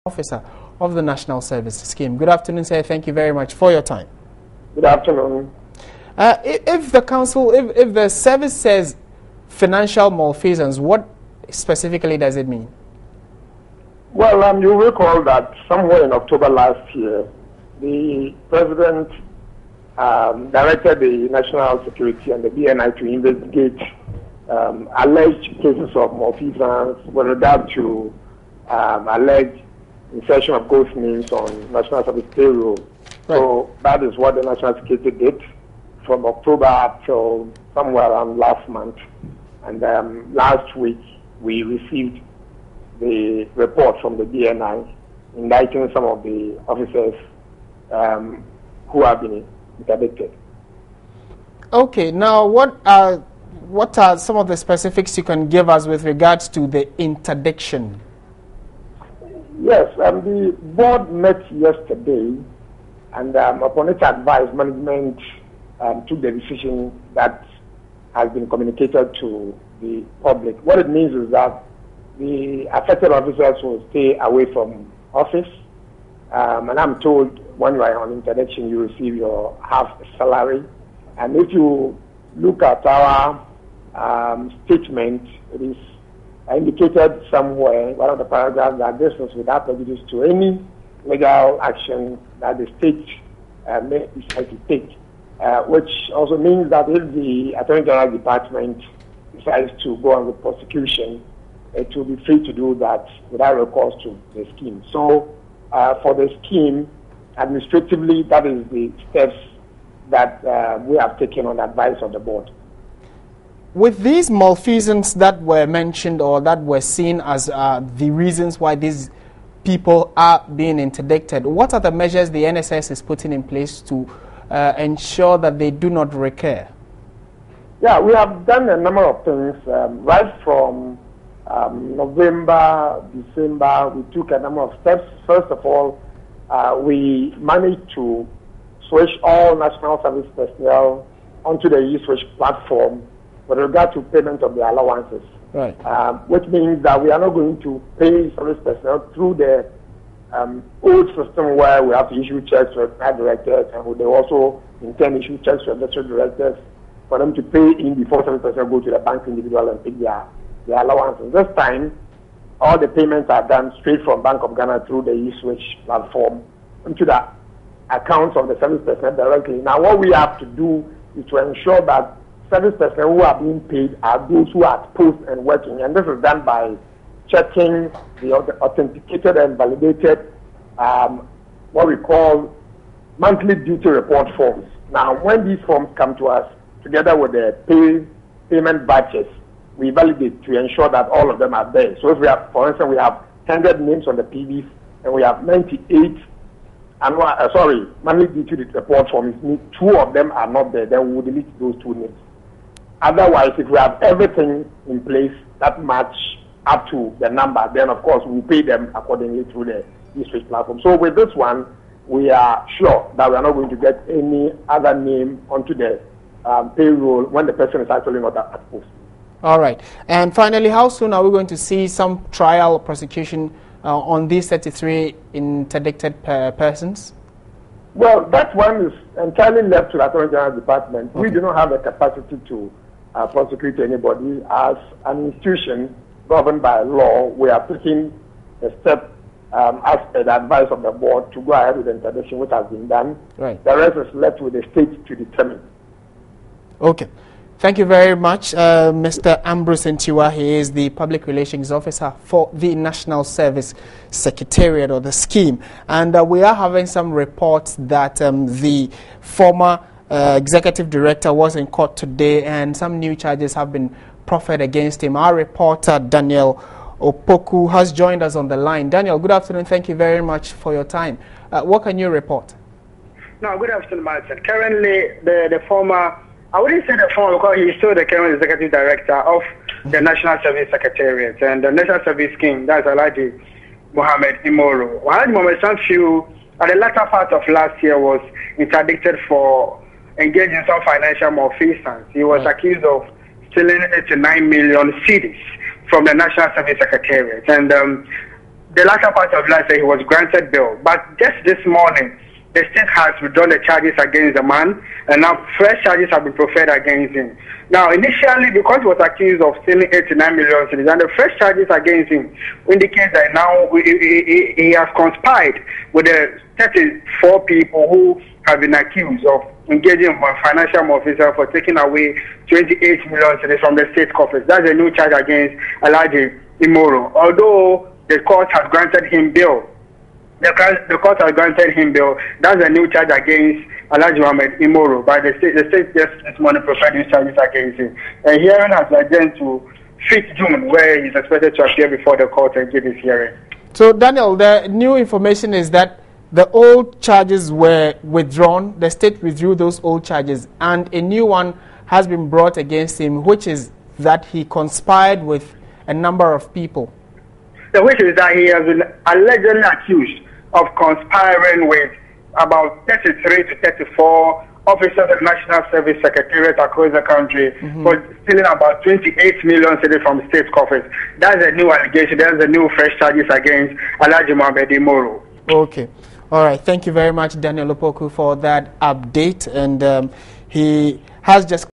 Officer of the National Service Scheme. Good afternoon, sir. Thank you very much for your time. Good afternoon. If the council, if the service says financial malfeasance, what specifically does it mean? Well, you recall that somewhere in October last year, the president directed the National Security and the BNI to investigate alleged cases of malfeasance with regard to alleged insertion of ghost names on National Service payroll. Right. So that is what the National Security did from October till somewhere around last month. And last week, we received the report from the BNI indicting some of the officers who have been interdicted. Okay, now what are some of the specifics you can give us with regards to the interdiction? Yes, the board met yesterday, and upon its advice, management took the decision that has been communicated to the public. What it means is that the affected officers will stay away from office, and I'm told when you are on interdiction, you receive your half salary. And if you look at our statement, it is indicated somewhere, one of the paragraphs, that this was without prejudice to any legal action that the state may decide to take, which also means that if the Attorney General Department decides to go on with prosecution, it will be free to do that without recourse to the scheme. So for the scheme, administratively, that is the steps that we have taken on advice of the board. With these malfeasance that were mentioned or that were seen as the reasons why these people are being interdicted, what are the measures the NSS is putting in place to ensure that they do not recur? Yeah, we have done a number of things. Right from November, December, we took a number of steps. First of all, we managed to switch all National Service personnel onto the e-switch platform with regard to payment of the allowances, right. Which means that we are not going to pay service personnel through the old system where we have to issue checks to our directors, and they also intend to issue checks to district directors for them to pay in before service personnel go to the bank individual and pick their allowances. This time, all the payments are done straight from Bank of Ghana through the e-switch platform into the accounts of the service personnel directly. Now, what we have to do is to ensure that service personnel who are being paid are those who are at post and working, and this is done by checking the authenticated and validated what we call monthly duty report forms. Now, when these forms come to us, together with the payment batches, we validate to ensure that all of them are there. So if we have, for instance, we have 100 names on the PVs, and we have 98 monthly duty report forms, 2 of them are not there, then we will delete those 2 names. Otherwise, if we have everything in place that match up to the number, then of course we pay them accordingly through the e-switch platform. So with this one, we are sure that we are not going to get any other name onto the payroll when the person is actually not at post. All right. And finally, how soon are we going to see some trial or prosecution on these 33 interdicted persons? Well, that one is entirely left to the Attorney General Department. Okay. We do not have the capacity to prosecute anybody. As an institution governed by law, we are taking a step as per the advice of the board to go ahead with the interdiction, which has been done. Right. The rest is left with the state to determine. Okay. Thank you very much, Mr. Ambrose Ntiwa. He is the Public Relations Officer for the National Service Secretariat or the scheme. And we are having some reports that the former Executive Director was in court today and some new charges have been proffered against him. Our reporter, Daniel Opoku, has joined us on the line. Daniel, good afternoon. Thank you very much for your time. What can you report? No, good afternoon, Martin. Currently, the former... I wouldn't say the former because he's still the current executive director of the National Service Secretariat and the National Service King, that's Alhaji Mohammed Imoro. Alhaji Mohammed Sanfiu, at the latter part of last year, was interdicted for engaging in some financial malfeasance. He was accused of stealing 89 million cedis from the National Service Secretariat. And the latter part of last year, he was granted bail. But just this morning, the state has withdrawn the charges against the man, and now fresh charges have been preferred against him. Now, initially, because he was accused of stealing 89 million cedis, and the fresh charges against him indicate that now he has conspired with the 34 people who have been accused of engaging in financial malfeasance for taking away 28 million cedis from the state coffers. That's a new charge against Alhaji Imoro. Although the court has granted him bail, the court has granted him bail. That's a new charge against Alhaji Mohammed Imoro. But the state just this morning preferred these charges against him. And hearing has been adjourned to 5th June, where he's expected to appear before the court and give his hearing. So, Daniel, the new information is that the old charges were withdrawn. The state withdrew those old charges, and a new one has been brought against him, which is that he conspired with a number of people. The which is that he has been allegedly accused of conspiring with about 33 to 34 officers of the National Service Secretariat across the country for stealing about 28 million cedis from state coffers. That's a new allegation. There's a new fresh charges against Alhaji Mohammed Imoro. Okay. All right. Thank you very much, Daniel Opoku, for that update. And he has just